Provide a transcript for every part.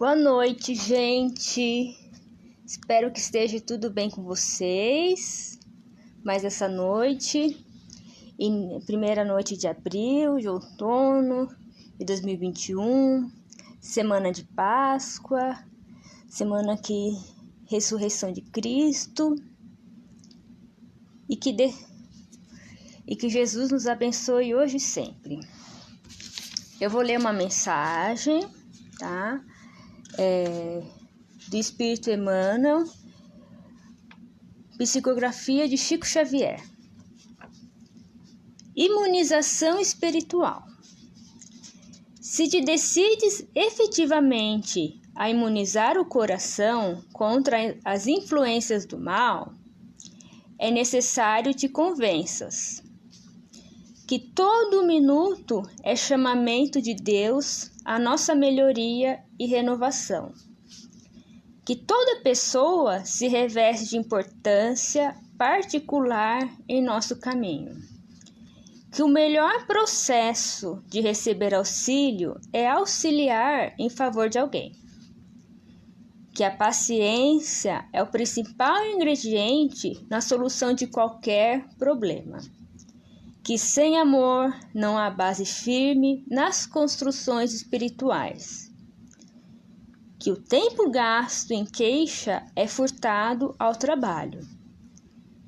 Boa noite, gente. Espero que esteja tudo bem com vocês. Mais essa noite, primeira noite de abril, de outono de 2021, semana de Páscoa, semana que ressurreição de Cristo, e que Jesus nos abençoe hoje e sempre. Eu vou ler uma mensagem, tá? Do Espírito Emmanuel, psicografia de Chico Xavier. Imunização espiritual. Se te decides efetivamente a imunizar o coração contra as influências do mal, é necessário te convenças que todo minuto é chamamento de Deus à nossa melhoria e renovação. Que toda pessoa se reveste de importância particular em nosso caminho. Que o melhor processo de receber auxílio é auxiliar em favor de alguém. Que a paciência é o principal ingrediente na solução de qualquer problema. Que sem amor não há base firme nas construções espirituais. Que o tempo gasto em queixa é furtado ao trabalho.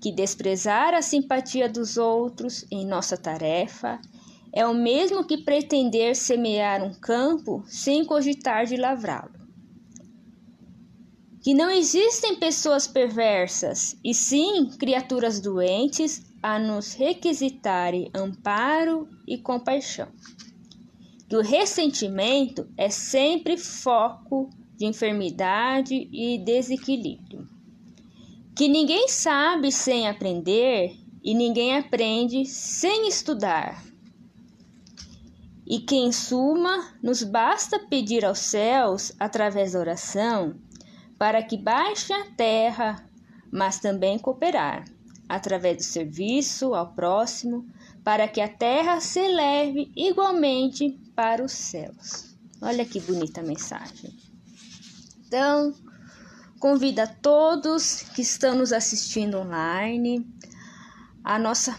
Que desprezar a simpatia dos outros em nossa tarefa é o mesmo que pretender semear um campo sem cogitar de lavrá-lo. Que não existem pessoas perversas, e sim criaturas doentes a nos requisitarem amparo e compaixão. Que o ressentimento é sempre foco de enfermidade e desequilíbrio. Que ninguém sabe sem aprender e ninguém aprende sem estudar. E que, em suma, nos basta pedir aos céus, através da oração, para que baixe a terra, mas também cooperar, através do serviço ao próximo, para que a terra se eleve igualmente para os céus. Olha que bonita mensagem. Então, convido a todos que estão nos assistindo online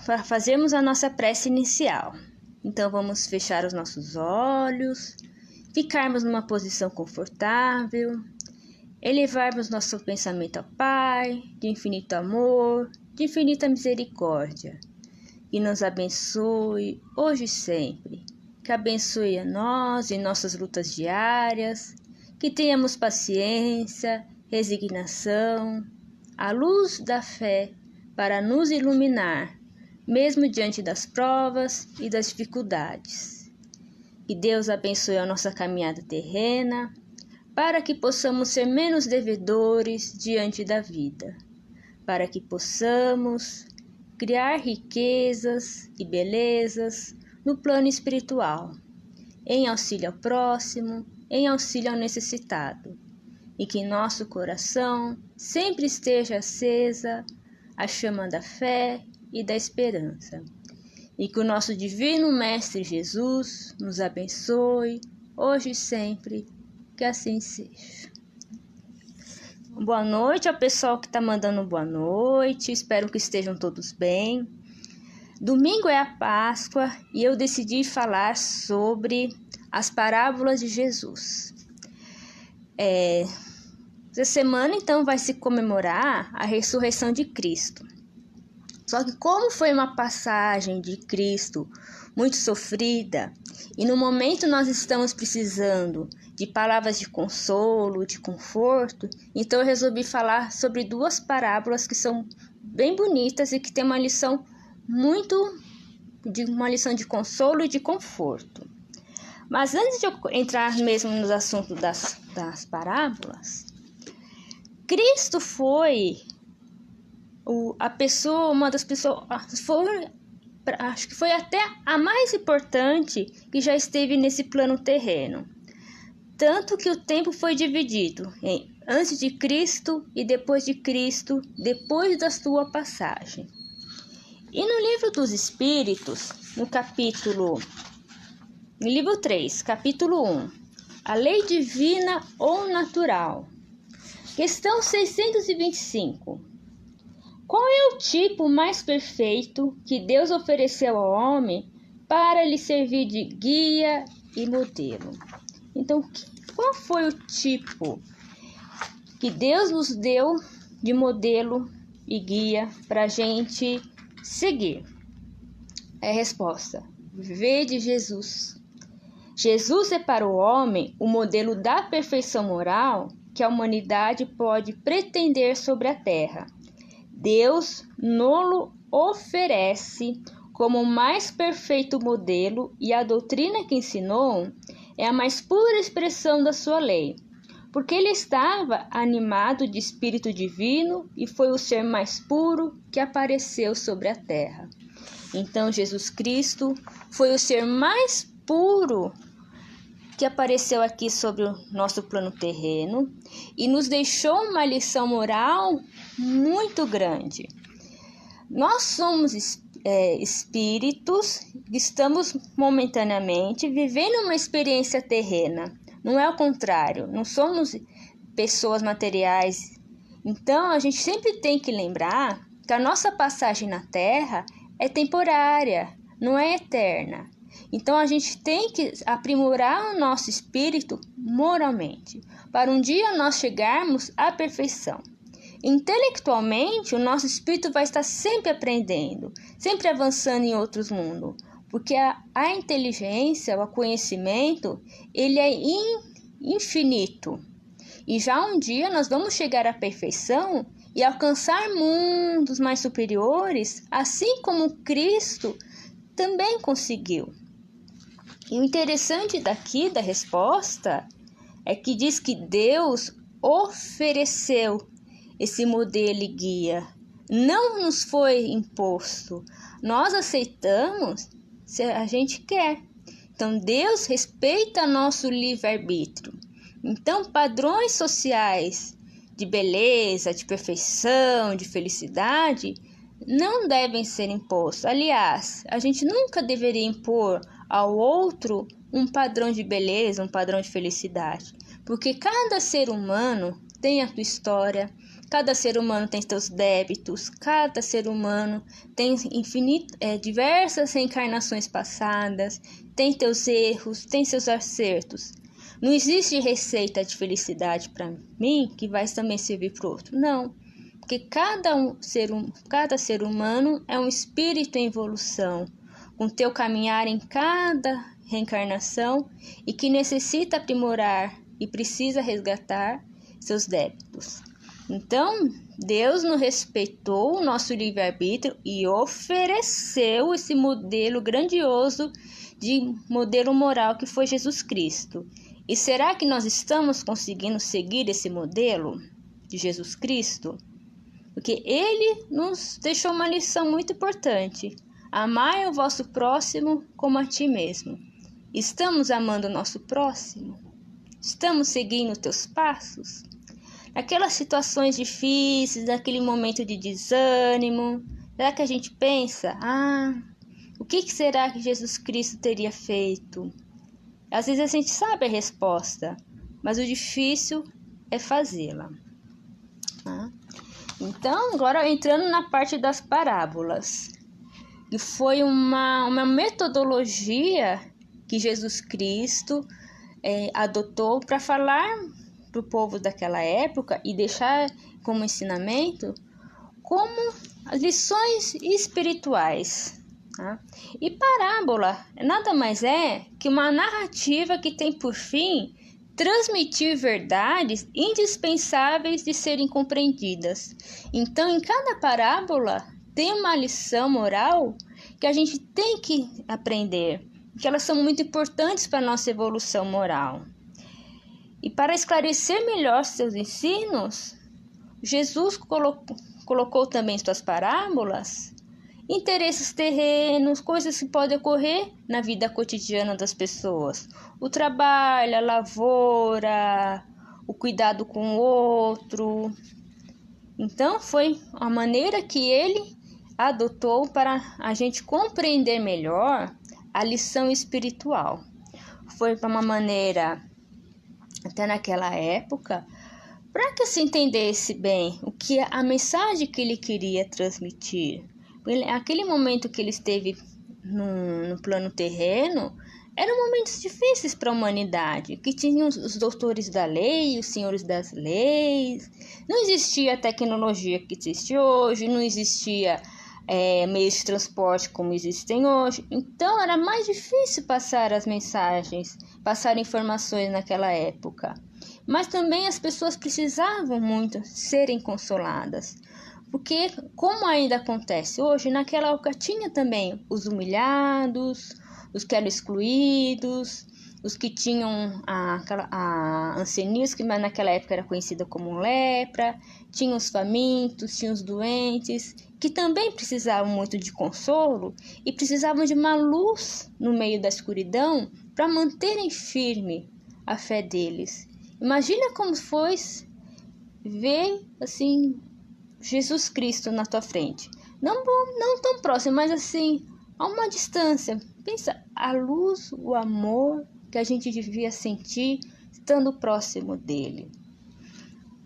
para fazermos a nossa prece inicial. Então, vamos fechar os nossos olhos, ficarmos numa posição confortável, elevarmos nosso pensamento ao Pai, de infinito amor, de infinita misericórdia, que nos abençoe hoje e sempre, que abençoe a nós em nossas lutas diárias, que tenhamos paciência, resignação, a luz da fé para nos iluminar, mesmo diante das provas e das dificuldades. Que Deus abençoe a nossa caminhada terrena, para que possamos ser menos devedores diante da vida, para que possamos criar riquezas e belezas no plano espiritual, em auxílio ao próximo, em auxílio ao necessitado, e que em nosso coração sempre esteja acesa a chama da fé e da esperança, e que o nosso divino Mestre Jesus nos abençoe hoje e sempre, que assim seja. Boa noite ao pessoal que está mandando boa noite, espero que estejam todos bem. Domingo é a Páscoa e eu decidi falar sobre as parábolas de Jesus. Essa semana, então, vai se comemorar a ressurreição de Cristo. Só que como foi uma passagem de Cristo muito sofrida, e no momento nós estamos precisando de palavras de consolo, de conforto, então eu resolvi falar sobre duas parábolas que são bem bonitas e que tem uma lição de consolo e de conforto. Mas antes de eu entrar mesmo nos assuntos das parábolas, Cristo foi uma das pessoas, acho que foi até a mais importante que já esteve nesse plano terreno. Tanto que o tempo foi dividido em antes de Cristo e depois de Cristo, depois da sua passagem. E no Livro dos Espíritos, no livro 3, capítulo 1, a lei divina ou natural. Questão 625. Qual é o tipo mais perfeito que Deus ofereceu ao homem para lhe servir de guia e modelo? Então, qual foi o tipo que Deus nos deu de modelo e guia para a gente seguir? É a resposta: viver de Jesus. Jesus é para o homem o modelo da perfeição moral que a humanidade pode pretender sobre a terra. Deus nos oferece como o mais perfeito modelo e a doutrina que ensinou é a mais pura expressão da sua lei, porque ele estava animado de espírito divino e foi o ser mais puro que apareceu sobre a terra. Então, Jesus Cristo foi o ser mais puro que apareceu aqui sobre o nosso plano terreno e nos deixou uma lição moral muito grande. Nós somos espíritos que estamos momentaneamente vivendo uma experiência terrena. Não é o contrário, não somos pessoas materiais. Então, a gente sempre tem que lembrar que a nossa passagem na Terra é temporária, não é eterna. Então, a gente tem que aprimorar o nosso espírito moralmente, para um dia nós chegarmos à perfeição. Intelectualmente, o nosso espírito vai estar sempre aprendendo, sempre avançando em outros mundos, porque a inteligência, o conhecimento, ele é infinito. E já um dia nós vamos chegar à perfeição e alcançar mundos mais superiores, assim como Cristo também conseguiu. E o interessante daqui da resposta é que diz que Deus ofereceu esse modelo e guia. Não nos foi imposto. Nós aceitamos se a gente quer. Então, Deus respeita nosso livre-arbítrio. Então, padrões sociais de beleza, de perfeição, de felicidade, não devem ser impostos. Aliás, a gente nunca deveria impor ao outro um padrão de beleza, um padrão de felicidade. Porque cada ser humano tem a sua história, cada ser humano tem seus débitos, cada ser humano tem diversas reencarnações passadas, tem seus erros, tem seus acertos. Não existe receita de felicidade para mim que vai também servir para o outro. Não, porque cada ser humano é um espírito em evolução, com teu caminhar em cada reencarnação e que necessita aprimorar e precisa resgatar seus débitos. Então, Deus nos respeitou o nosso livre-arbítrio e ofereceu esse modelo grandioso de modelo moral que foi Jesus Cristo. E será que nós estamos conseguindo seguir esse modelo de Jesus Cristo? Porque ele nos deixou uma lição muito importante. Amai o vosso próximo como a ti mesmo. Estamos amando o nosso próximo? Estamos seguindo teus passos? Naquelas situações difíceis, naquele momento de desânimo, será que a gente pensa, o que será que Jesus Cristo teria feito? Às vezes a gente sabe a resposta, mas o difícil é fazê-la. Então, agora entrando na parte das parábolas, que foi uma metodologia que Jesus Cristo adotou para falar para o povo daquela época e deixar como ensinamento como as lições espirituais. Tá? E parábola nada mais é que uma narrativa que tem por fim transmitir verdades indispensáveis de serem compreendidas. Então, em cada parábola tem uma lição moral que a gente tem que aprender, que elas são muito importantes para a nossa evolução moral. E para esclarecer melhor seus ensinos, Jesus colocou também em suas parábolas interesses terrenos, coisas que podem ocorrer na vida cotidiana das pessoas. O trabalho, a lavoura, o cuidado com o outro. Então, foi a maneira que ele adotou para a gente compreender melhor a lição espiritual. Foi uma maneira até naquela época, para que se entendesse bem o que a mensagem que ele queria transmitir. Aquele momento que ele esteve no plano terreno, eram momentos difíceis para a humanidade, que tinham os doutores da lei, os senhores das leis, não existia a tecnologia que existe hoje, não existia meios de transporte como existem hoje, então era mais difícil passar as mensagens, passar informações naquela época. Mas também as pessoas precisavam muito serem consoladas, porque como ainda acontece hoje, naquela época tinha também os humilhados, os que eram excluídos, os que tinham a hanseníase, que naquela época era conhecida como lepra, tinha os famintos, tinha os doentes, que também precisavam muito de consolo e precisavam de uma luz no meio da escuridão para manterem firme a fé deles. Imagina como foi ver assim Jesus Cristo na tua frente. Não tão próximo, mas assim, a uma distância. Pensa a luz, o amor que a gente devia sentir estando próximo dele.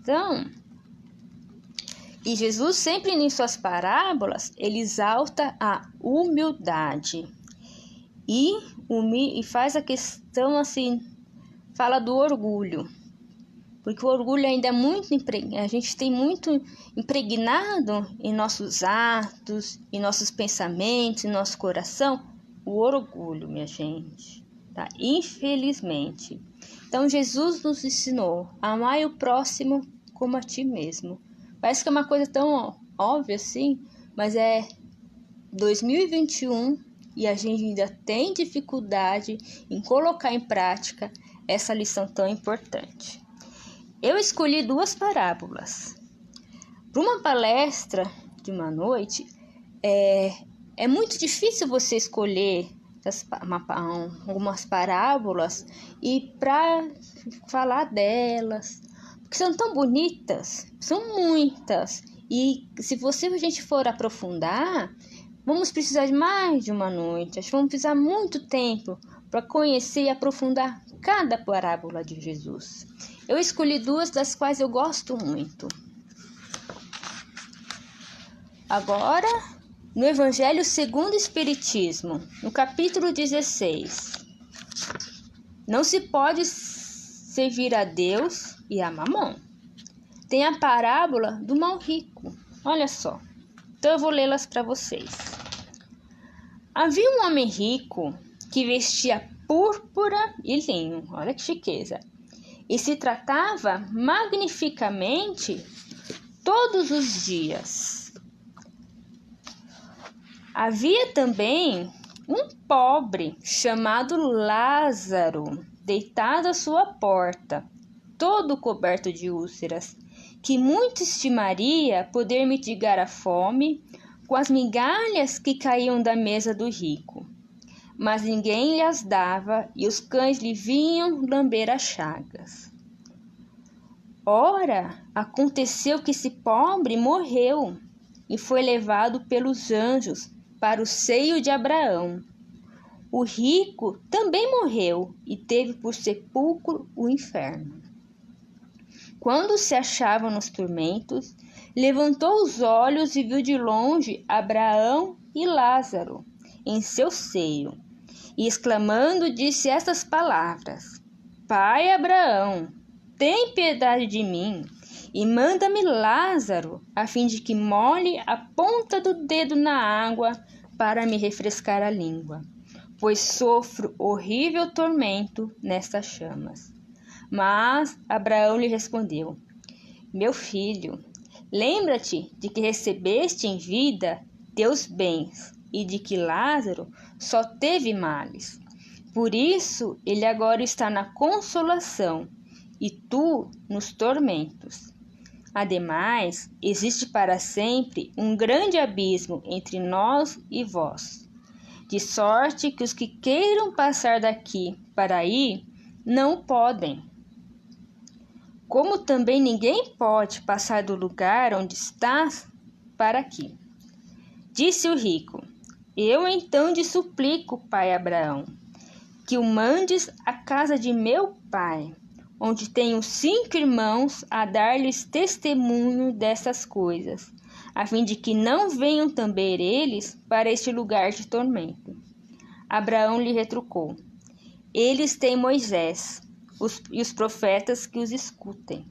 Então, e Jesus sempre em suas parábolas, ele exalta a humildade e faz a questão assim, fala do orgulho. Porque o orgulho ainda é muito a gente tem muito impregnado em nossos atos, em nossos pensamentos, em nosso coração, o orgulho, minha gente, tá? Infelizmente. Então Jesus nos ensinou a amar o próximo como a ti mesmo. Parece que é uma coisa tão óbvia assim, mas é 2021 e a gente ainda tem dificuldade em colocar em prática essa lição tão importante. Eu escolhi 2 parábolas. Para uma palestra de uma noite, é muito difícil você escolher algumas parábolas e para falar delas, porque são tão bonitas, são muitas. E se a gente for aprofundar, vamos precisar de mais de uma noite, vamos precisar muito tempo para conhecer e aprofundar cada parábola de Jesus. Eu escolhi 2 das quais eu gosto muito. Agora, no Evangelho segundo o Espiritismo, no capítulo 16. Não se pode servir a Deus e a Mamon. Tem a parábola do mal rico. Olha só. Então eu vou lê-las para vocês. Havia um homem rico que vestia púrpura e linho. Olha que chiqueza. E se tratava magnificamente todos os dias. Havia também um pobre chamado Lázaro, deitado à sua porta, todo coberto de úlceras, que muito estimaria poder mitigar a fome com as migalhas que caíam da mesa do rico. Mas ninguém lhe as dava e os cães lhe vinham lamber as chagas. Ora, aconteceu que esse pobre morreu e foi levado pelos anjos para o seio de Abraão. O rico também morreu e teve por sepulcro o inferno. Quando se achava nos tormentos, levantou os olhos e viu de longe Abraão e Lázaro em seu seio. E exclamando, disse estas palavras: Pai Abraão, tem piedade de mim e manda-me Lázaro, a fim de que molhe a ponta do dedo na água para me refrescar a língua, pois sofro horrível tormento nestas chamas. Mas Abraão lhe respondeu: Meu filho, lembra-te de que recebeste em vida teus bens e de que Lázaro só teve males. Por isso ele agora está na consolação e tu nos tormentos. Ademais, existe para sempre um grande abismo entre nós e vós, de sorte que os que queiram passar daqui para aí não podem. Como também ninguém pode passar do lugar onde estás para aqui. Disse o rico: Eu então te suplico, pai Abraão, que o mandes à casa de meu pai, onde tenho 5 irmãos a dar-lhes testemunho dessas coisas, a fim de que não venham também eles para este lugar de tormento. Abraão lhe retrucou: eles têm Moisés e os profetas que os escutem.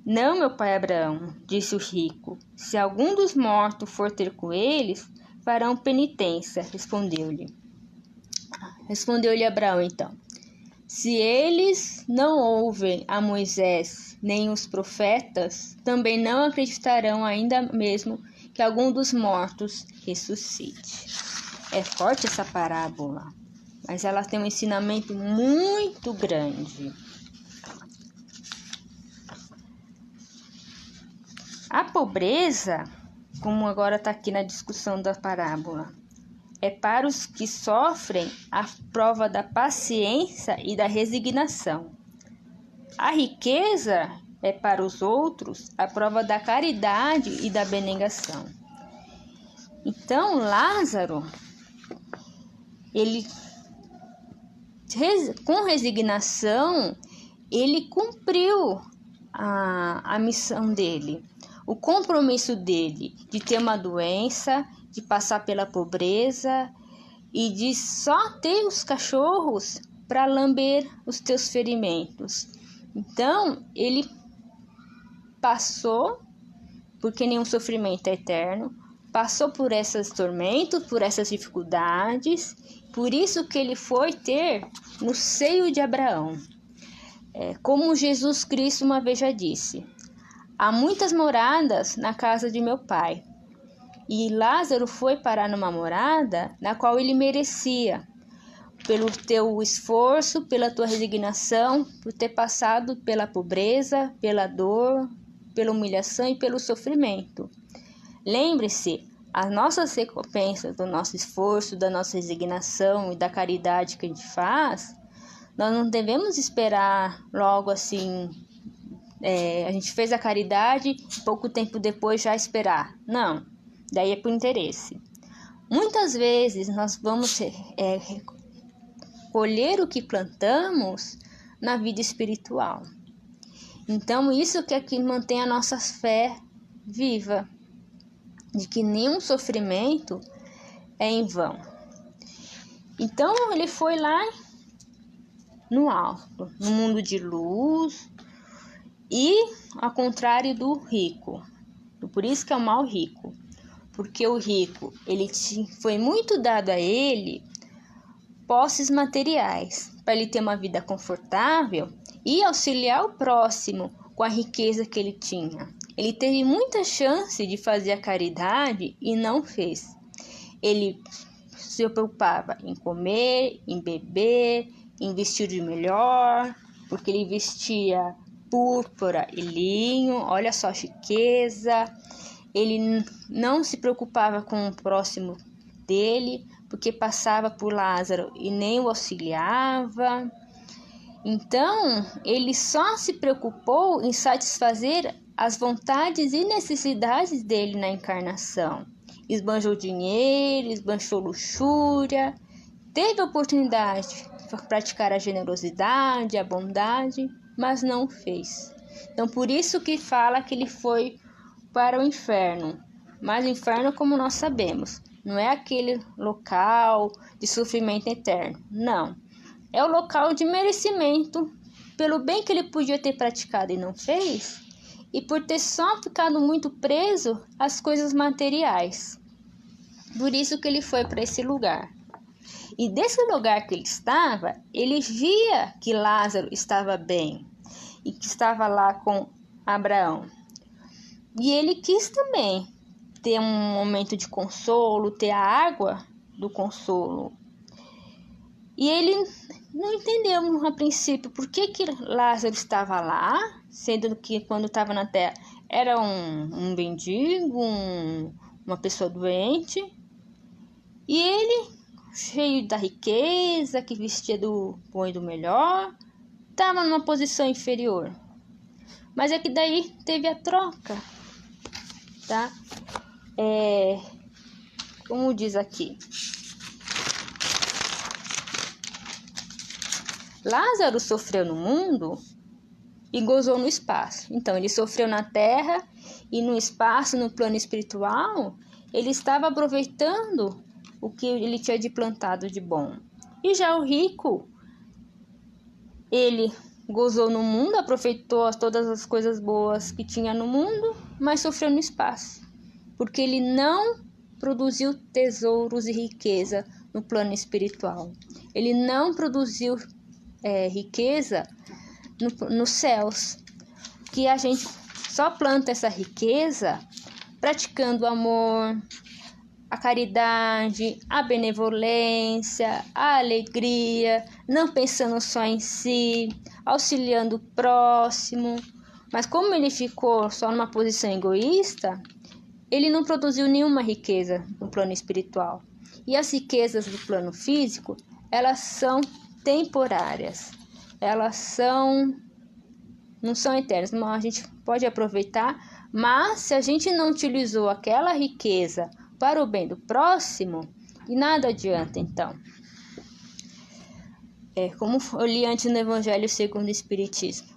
Não, meu pai Abraão, disse o rico, se algum dos mortos for ter com eles, farão penitência, respondeu-lhe. Respondeu-lhe Abraão então: se eles não ouvem a Moisés nem os profetas, também não acreditarão ainda mesmo que algum dos mortos ressuscite. É forte essa parábola, mas ela tem um ensinamento muito grande. A pobreza, como agora está aqui na discussão da parábola, é para os que sofrem a prova da paciência e da resignação. A riqueza é para os outros a prova da caridade e da abnegação. Então, Lázaro, ele, com resignação, ele cumpriu a missão dele, o compromisso dele de ter uma doença, de passar pela pobreza e de só ter os cachorros para lamber os teus ferimentos. Então, ele passou, porque nenhum sofrimento é eterno, passou por esses tormentos, por essas dificuldades, por isso que ele foi ter no seio de Abraão. Como Jesus Cristo uma vez já disse: há muitas moradas na casa de meu pai. E Lázaro foi parar numa morada na qual ele merecia, pelo teu esforço, pela tua resignação, por ter passado pela pobreza, pela dor, pela humilhação e pelo sofrimento. Lembre-se, as nossas recompensas do nosso esforço, da nossa resignação e da caridade que a gente faz, nós não devemos esperar logo assim, a gente fez a caridade, pouco tempo depois já esperar. Não, daí é por interesse. Muitas vezes nós vamos colher o que plantamos na vida espiritual. Então isso que é que mantém a nossa fé viva, de que nenhum sofrimento é em vão. Então ele foi lá no alto, no mundo de luz, e ao contrário do rico. Por isso que é o mal rico, porque o rico, foi muito dado a ele posses materiais, para ele ter uma vida confortável e auxiliar o próximo com a riqueza que ele tinha. Ele teve muita chance de fazer a caridade e não fez. Ele se preocupava em comer, em beber, em vestir de melhor, porque ele vestia púrpura e linho, olha só a riqueza. Ele não se preocupava com o próximo dele, porque passava por Lázaro e nem o auxiliava. Então, ele só se preocupou em satisfazer as vontades e necessidades dele na encarnação. Esbanjou dinheiro, esbanjou luxúria, teve a oportunidade de praticar a generosidade, a bondade, mas não fez. Então, por isso que fala que ele foi para o inferno. Mas o inferno, como nós sabemos, não é aquele local de sofrimento eterno. Não. É o local de merecimento pelo bem que ele podia ter praticado e não fez, e por ter só ficado muito preso às coisas materiais. Por isso que ele foi para esse lugar. E desse lugar que ele estava, ele via que Lázaro estava bem e que estava lá com Abraão. E ele quis também ter um momento de consolo, ter a água do consolo. E ele não entendeu a princípio por que Lázaro estava lá, sendo que quando estava na terra era um mendigo, uma pessoa doente. E ele, cheio da riqueza, que vestia do bom e do melhor, estava numa posição inferior. Mas é que daí teve a troca, tá? Como diz aqui, Lázaro sofreu no mundo e gozou no espaço. Então, ele sofreu na terra e no espaço, no plano espiritual, ele estava aproveitando o que ele tinha de plantado de bom. E já o rico, ele gozou no mundo, aproveitou todas as coisas boas que tinha no mundo, mas sofreu no espaço, porque ele não produziu tesouros e riqueza no plano espiritual. Ele não produziu riqueza nos céus, que a gente só planta essa riqueza praticando o amor, a caridade, a benevolência, a alegria, não pensando só em si, auxiliando o próximo. Mas como ele ficou só numa posição egoísta, ele não produziu nenhuma riqueza no plano espiritual. E as riquezas do plano físico, elas são temporárias. Elas não são eternas, mas a gente pode aproveitar, mas se a gente não utilizou aquela riqueza para o bem do próximo, e nada adianta então. Como eu li antes no Evangelho segundo o Espiritismo,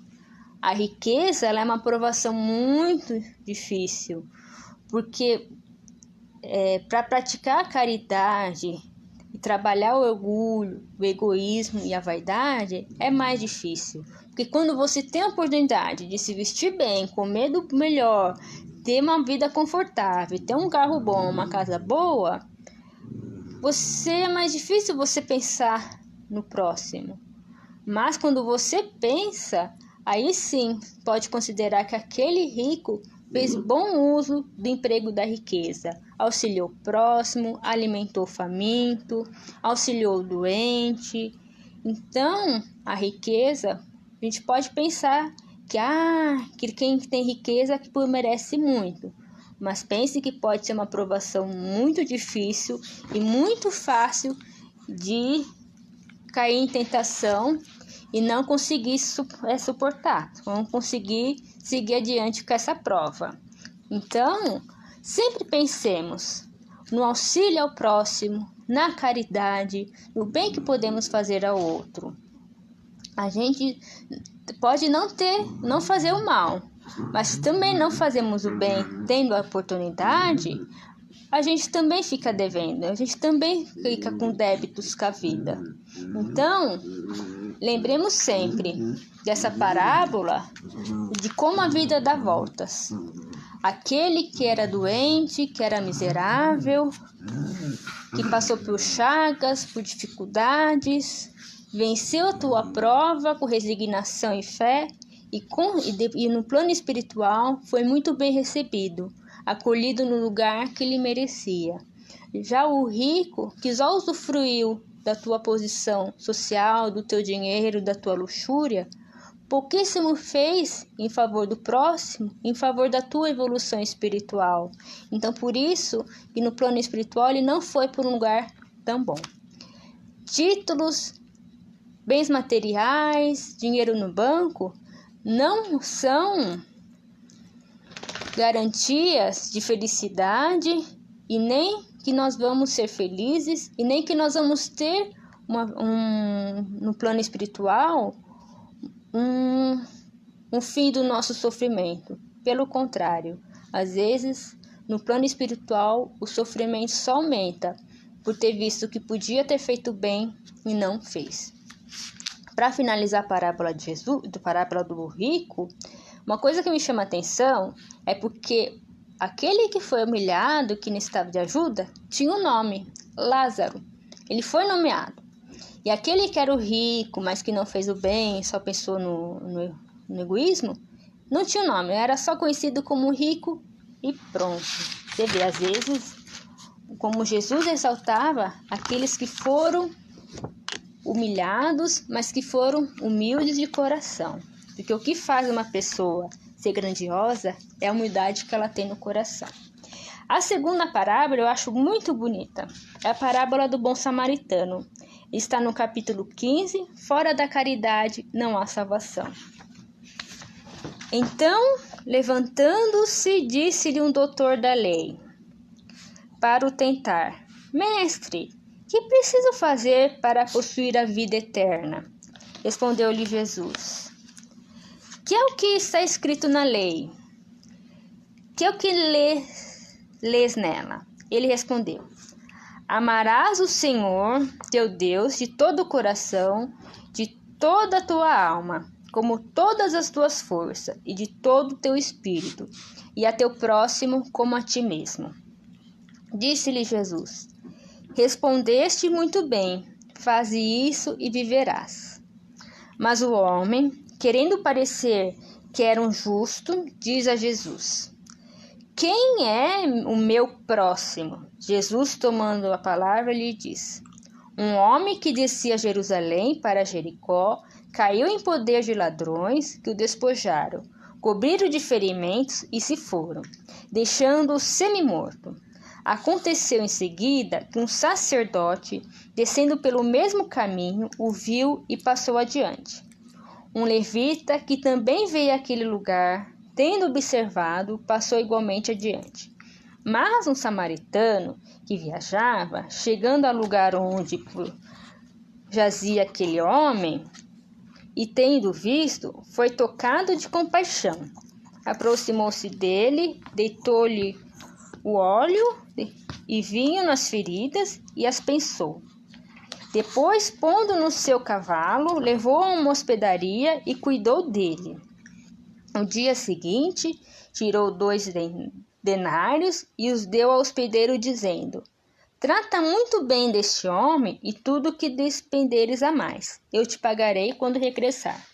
a riqueza ela é uma provação muito difícil, porque para praticar a caridade e trabalhar o orgulho, o egoísmo e a vaidade é mais difícil. Porque quando você tem a oportunidade de se vestir bem, comer do melhor, ter uma vida confortável, ter um carro bom, uma casa boa, é mais difícil você pensar no próximo. Mas quando você pensa, aí sim pode considerar que aquele rico fez bom uso do emprego da riqueza, auxiliou o próximo, alimentou o faminto, auxiliou o doente. Então, a riqueza, a gente pode pensar que quem tem riqueza que merece muito. Mas pense que pode ser uma provação muito difícil e muito fácil de cair em tentação e não conseguir suportar, não conseguir seguir adiante com essa prova. Então, sempre pensemos no auxílio ao próximo, na caridade, no bem que podemos fazer ao outro. A gente pode não fazer o mal, mas também não fazemos o bem tendo a oportunidade, a gente também fica devendo, a gente também fica com débitos com a vida. Então, lembremos sempre dessa parábola de como a vida dá voltas. Aquele que era doente, que era miserável, que passou por chagas, por dificuldades, venceu a tua prova com resignação e fé e no plano espiritual foi muito bem recebido, acolhido no lugar que lhe merecia. Já o rico, que só usufruiu da tua posição social, do teu dinheiro, da tua luxúria, pouquíssimo fez em favor do próximo, em favor da tua evolução espiritual. Então, por isso, que no plano espiritual ele não foi por um lugar tão bom. Títulos, bens materiais, dinheiro no banco, não são garantias de felicidade e nem que nós vamos ser felizes e nem que nós vamos ter no plano espiritual um fim do nosso sofrimento. Pelo contrário, às vezes no plano espiritual o sofrimento só aumenta por ter visto que podia ter feito bem e não fez. Para finalizar a parábola de Jesus, a parábola do rico, uma coisa que me chama a atenção é porque aquele que foi humilhado, que necessitava de ajuda, tinha um nome, Lázaro. Ele foi nomeado. E aquele que era o rico, mas que não fez o bem, só pensou no egoísmo, não tinha nome, era só conhecido como rico e pronto. Você vê, às vezes, como Jesus exaltava aqueles que foram humilhados, mas que foram humildes de coração. Porque o que faz uma pessoa ser grandiosa é a humildade que ela tem no coração. A segunda parábola eu acho muito bonita. É a parábola do bom samaritano. Está no capítulo 15, fora da caridade não há salvação. Então, levantando-se, disse-lhe um doutor da lei, para o tentar: Mestre, que preciso fazer para possuir a vida eterna? Respondeu-lhe Jesus: Que é o que está escrito na lei? Que é o que lês nela? Ele respondeu: Amarás o Senhor, teu Deus, de todo o coração, de toda a tua alma, como todas as tuas forças, e de todo o teu espírito, e a teu próximo como a ti mesmo. Disse-lhe Jesus: Respondeste muito bem, faze isso e viverás. Mas o homem, querendo parecer que era um justo, diz a Jesus: Quem é o meu próximo? Jesus, tomando a palavra, lhe diz: Um homem que descia a Jerusalém para Jericó caiu em poder de ladrões que o despojaram, cobriram de ferimentos e se foram, deixando-o semi-morto. Aconteceu em seguida que um sacerdote, descendo pelo mesmo caminho, o viu e passou adiante. Um levita, que também veio àquele lugar, tendo observado, passou igualmente adiante. Mas um samaritano que viajava, chegando ao lugar onde jazia aquele homem, e tendo visto, foi tocado de compaixão. Aproximou-se dele, deitou-lhe o óleo e vinho nas feridas e as pensou. Depois, pondo no seu cavalo, levou-o a uma hospedaria e cuidou dele. No dia seguinte, tirou 2 denários e os deu ao hospedeiro, dizendo: Trata muito bem deste homem, e tudo o que despenderes a mais, eu te pagarei quando regressar.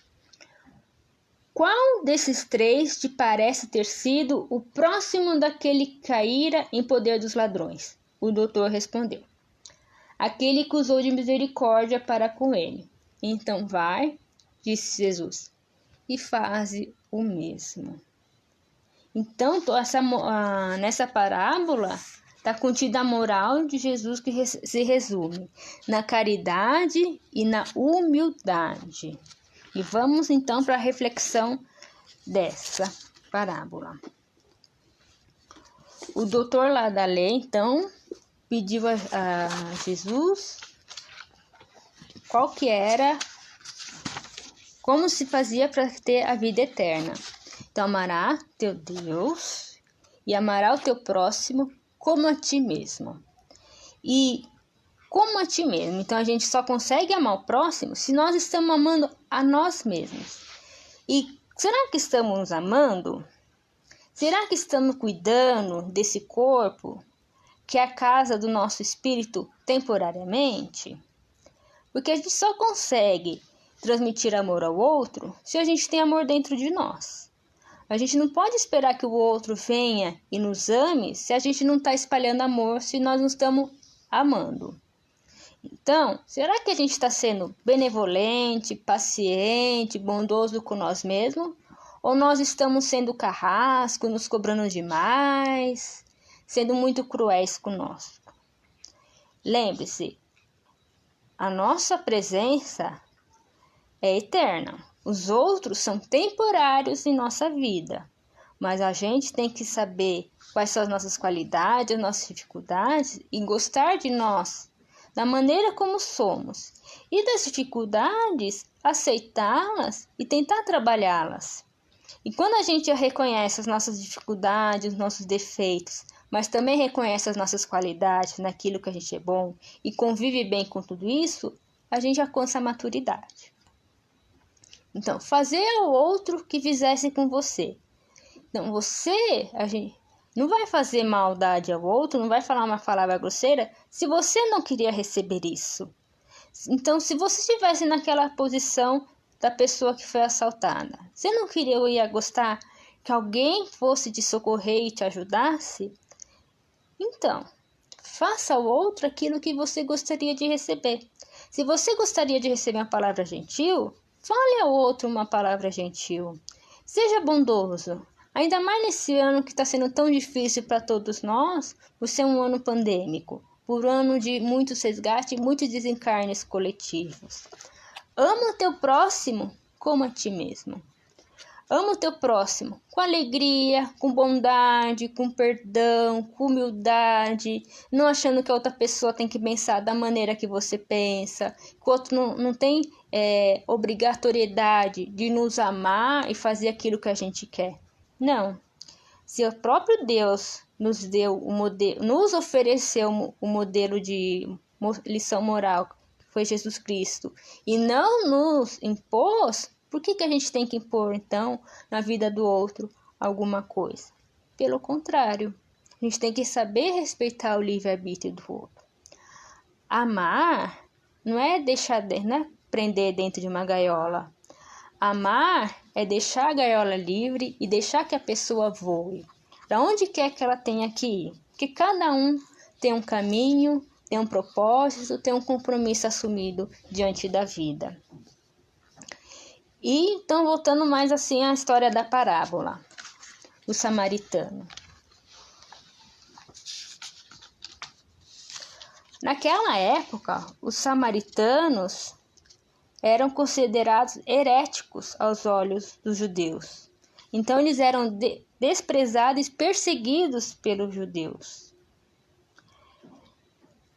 Qual desses 3 te parece ter sido o próximo daquele que caíra em poder dos ladrões? O doutor respondeu: Aquele que usou de misericórdia para com ele. Então vai, disse Jesus, e faze o mesmo. Então, nessa parábola está contida a moral de Jesus, que se resume na caridade e na humildade. E vamos então para a reflexão dessa parábola. O doutor lá da lei, então, pediu a Jesus como se fazia para ter a vida eterna. Então, amará teu Deus e amará o teu próximo como a ti mesmo. E como a ti mesmo. Então, a gente só consegue amar o próximo se nós estamos amando a nós mesmos. E será que estamos nos amando? Será que estamos cuidando desse corpo, que é a casa do nosso espírito temporariamente? Porque a gente só consegue transmitir amor ao outro se a gente tem amor dentro de nós. A gente não pode esperar que o outro venha e nos ame se a gente não está espalhando amor, se nós não estamos amando. Então, será que a gente está sendo benevolente, paciente, bondoso com nós mesmos? Ou nós estamos sendo carrasco, nos cobrando demais, sendo muito cruéis conosco? Lembre-se, a nossa presença é eterna. Os outros são temporários em nossa vida, mas a gente tem que saber quais são as nossas qualidades, as nossas dificuldades e gostar de nós, da maneira como somos, e das dificuldades, aceitá-las e tentar trabalhá-las. E quando a gente reconhece as nossas dificuldades, os nossos defeitos, mas também reconhece as nossas qualidades naquilo que a gente é bom e convive bem com tudo isso, a gente alcança a maturidade. Então, fazer ao outro que fizesse com você. Então, a gente não vai fazer maldade ao outro, não vai falar uma palavra grosseira se você não queria receber isso. Então, se você estivesse naquela posição da pessoa que foi assaltada, você não queria ou ia gostar que alguém fosse te socorrer e te ajudasse? Então, faça ao outro aquilo que você gostaria de receber. Se você gostaria de receber uma palavra gentil, fale ao outro uma palavra gentil. Seja bondoso. Ainda mais nesse ano que está sendo tão difícil para todos nós, por ser um ano pandêmico, por um ano de muitos resgates e muitos desencarnes coletivos. Ama o teu próximo como a ti mesmo. Ama o teu próximo com alegria, com bondade, com perdão, com humildade, não achando que a outra pessoa tem que pensar da maneira que você pensa, que o outro não tem obrigatoriedade de nos amar e fazer aquilo que a gente quer. Não. Se o próprio Deus nos deu o modelo, nos ofereceu o modelo de lição moral, que foi Jesus Cristo, e não nos impôs, por que a gente tem que impor, então, na vida do outro alguma coisa? Pelo contrário, a gente tem que saber respeitar o livre-arbítrio do outro. Amar não é prender dentro de uma gaiola. Amar é deixar a gaiola livre e deixar que a pessoa voe. Para onde quer que ela tenha que ir. Porque cada um tem um caminho, tem um propósito, tem um compromisso assumido diante da vida. E então, voltando mais assim à história da parábola do samaritano. Naquela época, os samaritanos eram considerados heréticos aos olhos dos judeus. Então, eles eram desprezados e perseguidos pelos judeus.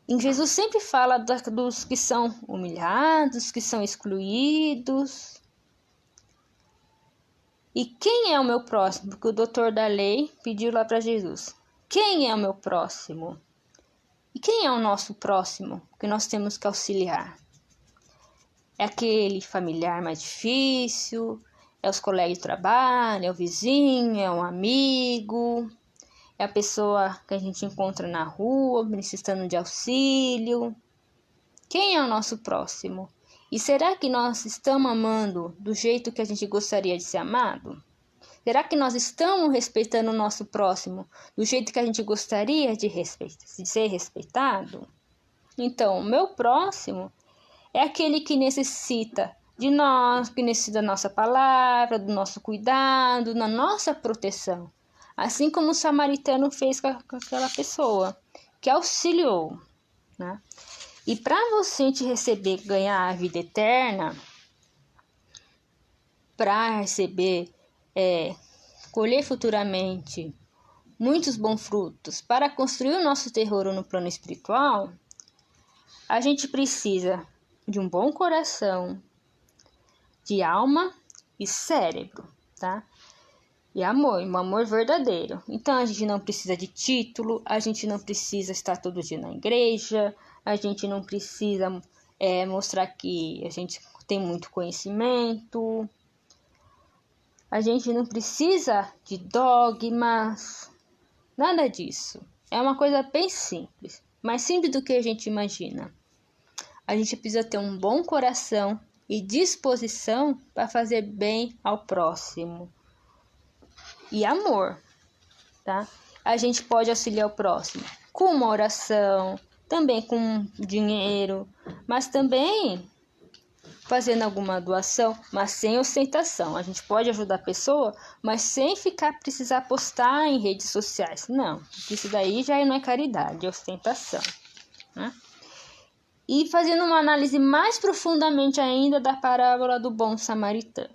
E Jesus sempre fala dos que são humilhados, que são excluídos. E quem é o meu próximo? Porque o doutor da lei pediu lá para Jesus. Quem é o meu próximo? E quem é o nosso próximo que nós temos que auxiliar? É aquele familiar mais difícil, é os colegas de trabalho, é o vizinho, é um amigo, é a pessoa que a gente encontra na rua, necessitando de auxílio. Quem é o nosso próximo? E será que nós estamos amando do jeito que a gente gostaria de ser amado? Será que nós estamos respeitando o nosso próximo do jeito que a gente gostaria de ser respeitado? Então, o meu próximo é aquele que necessita de nós, que necessita da nossa palavra, do nosso cuidado, da nossa proteção. Assim como o samaritano fez com aquela pessoa, que auxiliou, né? E para você ganhar a vida eterna, para receber, colher futuramente muitos bons frutos, para construir o nosso terror no plano espiritual, a gente precisa de um bom coração, de alma e cérebro, tá? E amor, um amor verdadeiro. Então a gente não precisa de título, a gente não precisa estar todo dia na igreja, a gente não precisa mostrar que a gente tem muito conhecimento, a gente não precisa de dogmas, nada disso. É uma coisa bem simples, mais simples do que a gente imagina. A gente precisa ter um bom coração e disposição para fazer bem ao próximo. E amor, tá? A gente pode auxiliar o próximo com uma oração, também com dinheiro, mas também fazendo alguma doação, mas sem ostentação. A gente pode ajudar a pessoa, mas sem precisar postar em redes sociais. Não, isso daí já não é caridade, é ostentação, né? E fazendo uma análise mais profundamente ainda da parábola do bom samaritano.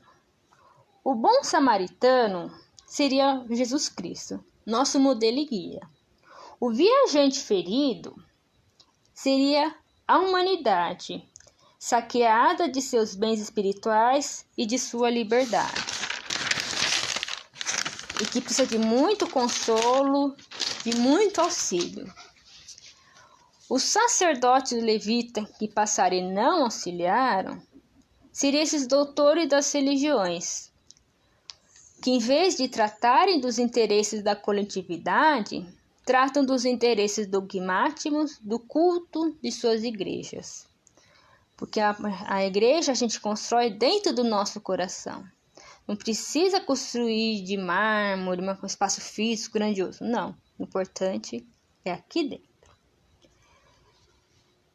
O bom samaritano seria Jesus Cristo, nosso modelo e guia. O viajante ferido seria a humanidade, saqueada de seus bens espirituais e de sua liberdade. E que precisa de muito consolo, de muito auxílio. Os sacerdotes levitas que passaram e não auxiliaram, seriam esses doutores das religiões, que em vez de tratarem dos interesses da coletividade, tratam dos interesses dogmáticos do culto de suas igrejas. Porque a igreja a gente constrói dentro do nosso coração. Não precisa construir de mármore, um espaço físico grandioso. Não, o importante é aqui dentro.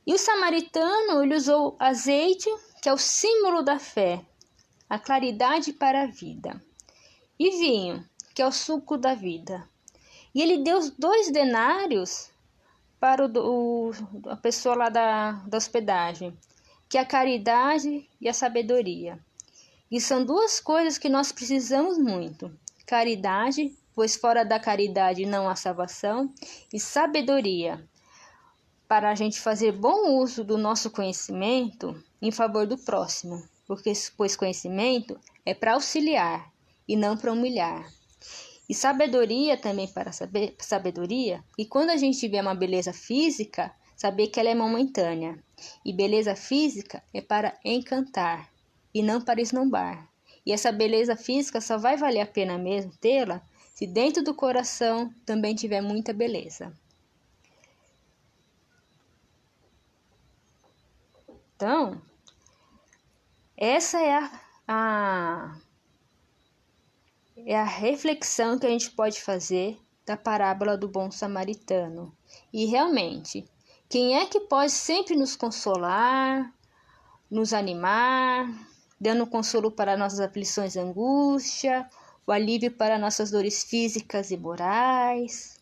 E o samaritano, ele usou azeite, que é o símbolo da fé, a claridade para a vida, e vinho, que é o suco da vida. E ele deu 2 denários para a pessoa lá da hospedagem, que é a caridade e a sabedoria. E são 2 coisas que nós precisamos muito. Caridade, pois fora da caridade não há salvação, e sabedoria, para a gente fazer bom uso do nosso conhecimento em favor do próximo, pois conhecimento é para auxiliar e não para humilhar. E sabedoria também para sabedoria, e quando a gente tiver uma beleza física, saber que ela é momentânea. E beleza física é para encantar e não para esnobar. E essa beleza física só vai valer a pena mesmo tê-la se dentro do coração também tiver muita beleza. Então, essa é a reflexão que a gente pode fazer da parábola do bom samaritano. E realmente, quem é que pode sempre nos consolar, nos animar, dando consolo para nossas aflições e angústia, o alívio para nossas dores físicas e morais?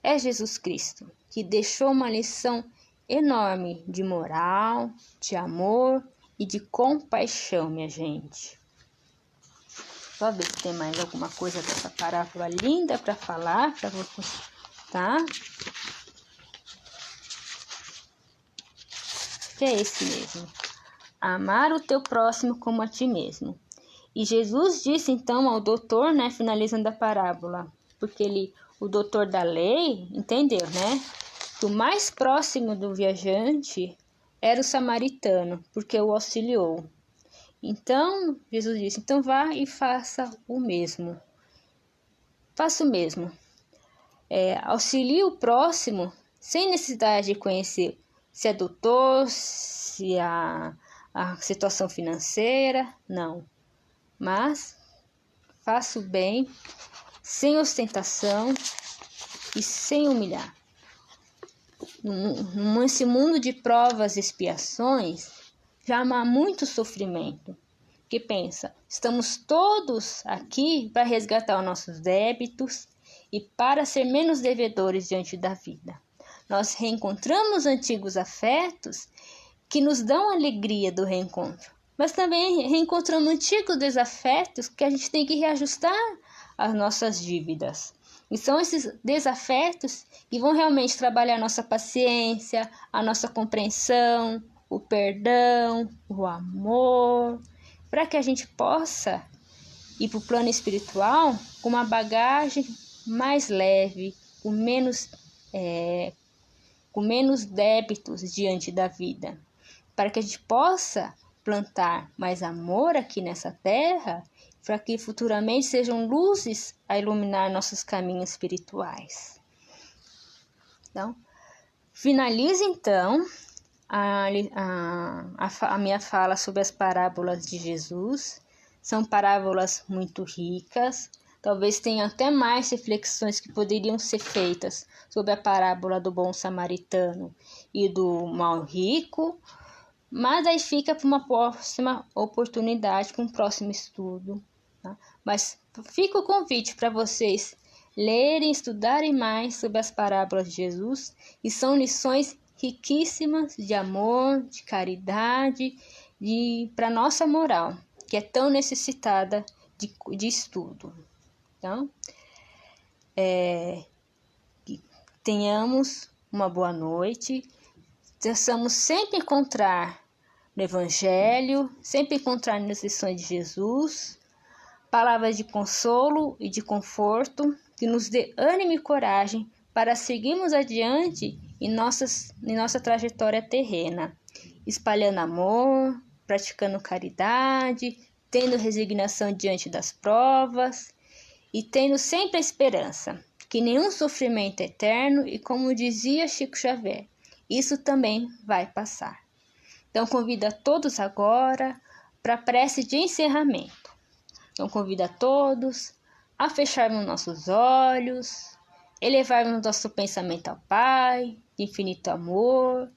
É Jesus Cristo, que deixou uma lição enorme de moral, de amor e de compaixão, minha gente. Só ver se tem mais alguma coisa dessa parábola linda para falar para vocês, tá? Que é esse mesmo. Amar o teu próximo como a ti mesmo. E Jesus disse então ao doutor, né, finalizando a parábola, porque o doutor da lei entendeu, né, que o mais próximo do viajante era o samaritano, porque o auxiliou. Então, Jesus disse, então vá e faça o mesmo. Faça o mesmo. Auxilie o próximo sem necessidade de conhecer se é doutor, se a situação financeira, não. Mas faça o bem sem ostentação e sem humilhar. Nesse mundo de provas e expiações, já há muito sofrimento. Que pensa, estamos todos aqui para resgatar os nossos débitos e para ser menos devedores diante da vida. Nós reencontramos antigos afetos que nos dão alegria do reencontro, mas também reencontramos antigos desafetos que a gente tem que reajustar as nossas dívidas. E são esses desafetos que vão realmente trabalhar a nossa paciência, a nossa compreensão, o perdão, o amor, para que a gente possa ir para o plano espiritual com uma bagagem mais leve, com menos débitos diante da vida, para que a gente possa plantar mais amor aqui nessa terra, para que futuramente sejam luzes a iluminar nossos caminhos espirituais. Então, finalizo então a minha fala sobre as parábolas de Jesus. São parábolas muito ricas, talvez tenha até mais reflexões que poderiam ser feitas sobre a parábola do bom samaritano e do mal rico, mas aí fica para uma próxima oportunidade, para um próximo estudo. Tá? Mas fica o convite para vocês lerem, estudarem mais sobre as parábolas de Jesus, e são lições riquíssimas de amor, de caridade, para nossa moral, que é tão necessitada de estudo. Então, tenhamos uma boa noite, possamos sempre encontrar no Evangelho, sempre encontrar nas lições de Jesus, palavras de consolo e de conforto, que nos dê ânimo e coragem para seguirmos adiante em nossa trajetória terrena, espalhando amor, praticando caridade, tendo resignação diante das provas e tendo sempre a esperança que nenhum sofrimento é eterno e, como dizia Chico Xavier, isso também vai passar. Então, convido a todos agora para a prece de encerramento. Então, convido a todos a fecharmos nossos olhos, elevarmos nosso pensamento ao Pai, de infinito amor,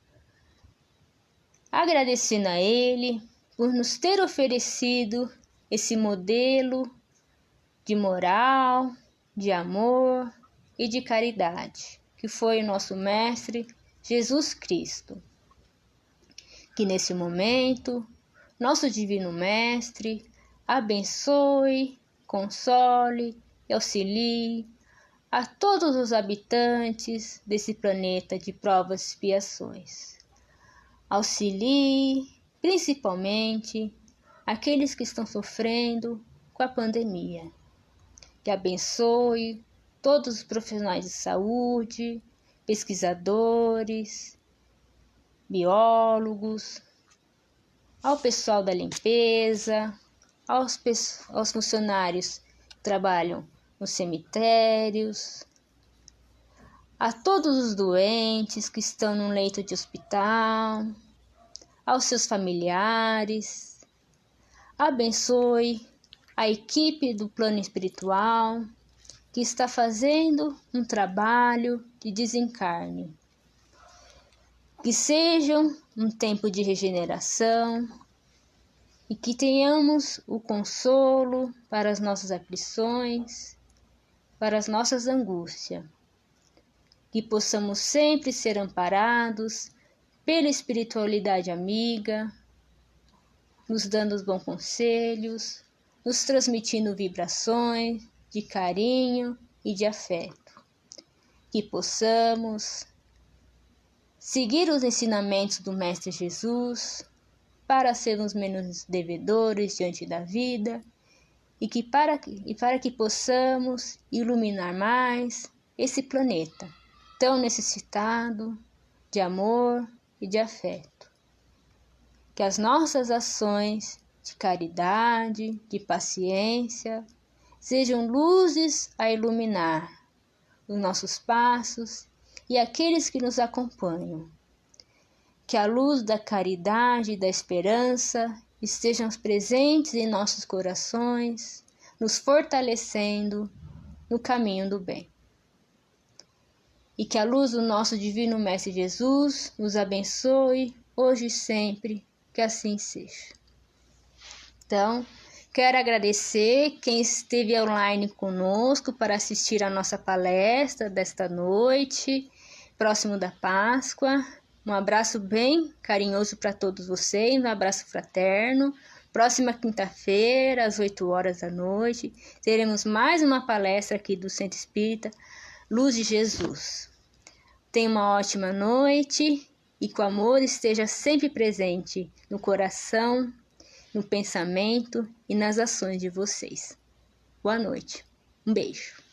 agradecendo a Ele por nos ter oferecido esse modelo de moral, de amor e de caridade, que foi o nosso Mestre Jesus Cristo. Que nesse momento, nosso Divino Mestre abençoe, console e auxilie a todos os habitantes desse planeta de provas e expiações. Auxilie, principalmente, aqueles que estão sofrendo com a pandemia. Que abençoe todos os profissionais de saúde, pesquisadores, biólogos, ao pessoal da limpeza, aos funcionários que trabalham nos cemitérios, a todos os doentes que estão no leito de hospital, aos seus familiares. Abençoe a equipe do plano espiritual que está fazendo um trabalho de desencarne. Que seja um tempo de regeneração e que tenhamos o consolo para as nossas aflições, para as nossas angústias. Que possamos sempre ser amparados pela espiritualidade amiga, nos dando os bons conselhos, nos transmitindo vibrações de carinho e de afeto. Que possamos seguir os ensinamentos do Mestre Jesus para sermos menos devedores diante da vida e para que possamos iluminar mais esse planeta tão necessitado de amor e de afeto. Que as nossas ações de caridade, de paciência, sejam luzes a iluminar os nossos passos e aqueles que nos acompanham. Que a luz da caridade e da esperança estejam presentes em nossos corações, nos fortalecendo no caminho do bem. E que a luz do nosso Divino Mestre Jesus nos abençoe hoje e sempre, que assim seja. Então, quero agradecer quem esteve online conosco para assistir a nossa palestra desta noite, próximo da Páscoa. Um abraço bem carinhoso para todos vocês, um abraço fraterno. Próxima quinta-feira, às 8 horas da noite, teremos mais uma palestra aqui do Centro Espírita Luz de Jesus. Tenha uma ótima noite e que o amor esteja sempre presente no coração, no pensamento e nas ações de vocês. Boa noite. Um beijo.